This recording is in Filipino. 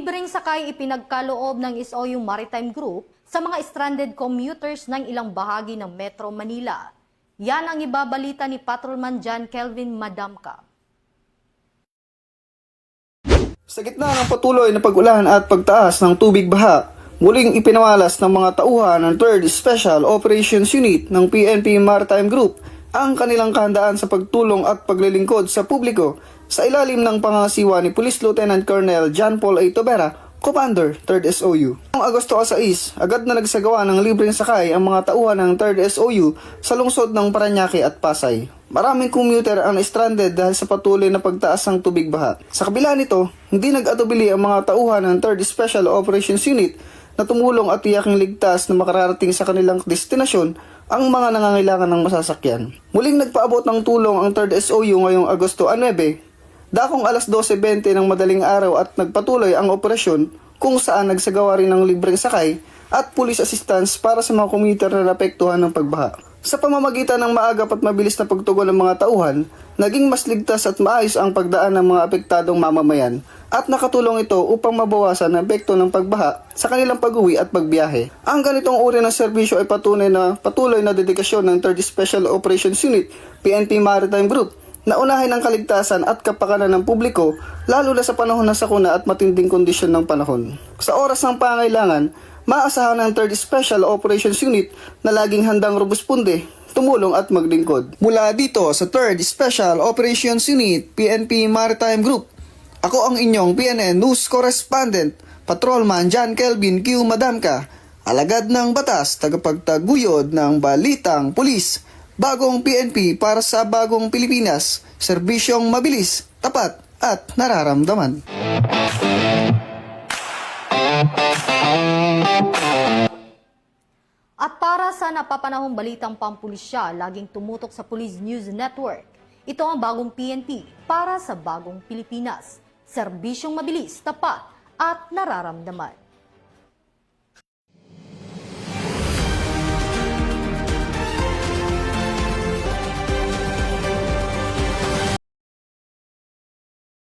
Libreng sakay ipinagkaloob ng SOU Maritime Group sa mga stranded commuters ng ilang bahagi ng Metro Manila. Yan ang ibabalita ni Patrolman John Kelvin Madamka. Sa gitna ng patuloy na pag-ulan at pagtaas ng tubig baha, muling ipinawalas ng mga tauhan ng 3rd Special Operations Unit ng PNP Maritime Group ang kanilang kahandaan sa pagtulong at paglilingkod sa publiko sa ilalim ng pangangasiwa ni Police Lieutenant Colonel John Paul A. Tobera, Commander 3rd SOU. Noong Agosto 6, agad na nagsagawa ng libreng sakay ang mga tauhan ng 3rd SOU sa lungsod ng Parañaque at Pasay. Maraming commuter ang stranded dahil sa patuloy na pagtaas ng tubig baha. Sa kabila nito, hindi nag-atubili ang mga tauhan ng 3rd Special Operations Unit na tumulong at tiyaking ligtas na makararating sa kanilang destinasyon ang mga nangangailangan ng masasakyan. Muling nagpaabot ng tulong ang 3rd SOU ngayong Agosto 9, dakong alas 12:20 ng madaling araw at nagpatuloy ang operasyon kung saan nagsagawa rin ng libreng sakay at police assistance para sa mga commuter na naapektuhan ng pagbaha. Sa pamamagitan ng maagap at mabilis na pagtugon ng mga tauhan, naging mas ligtas at maayos ang pagdaan ng mga apektadong mamamayan at nakatulong ito upang mabawasan ang epekto ng pagbaha sa kanilang pag-uwi at pagbiyahe. Ang ganitong uri ng serbisyo ay patuloy na dedikasyon ng 3rd Special Operations Unit, PNP Maritime Group, na unahin ang kaligtasan at kapakanan ng publiko lalo na sa panahon ng sakuna at matinding kondisyon ng panahon. Sa oras ng pangailangan, maasahan ng 3rd Special Operations Unit na laging handang robusponde, tumulong at maglingkod. Mula dito sa 3rd Special Operations Unit, PNP Maritime Group, ako ang inyong PNN News Correspondent, Patrolman John Kelvin Q. Madamka, alagad ng batas, tagapagtaguyod ng balitang pulis. Bagong PNP para sa bagong Pilipinas, serbisyong mabilis, tapat at nararamdaman. At para sa napapanahong balitang pampulisya, laging tumutok sa Police News Network. Ito ang bagong PNP para sa bagong Pilipinas, serbisyong mabilis, tapat at nararamdaman.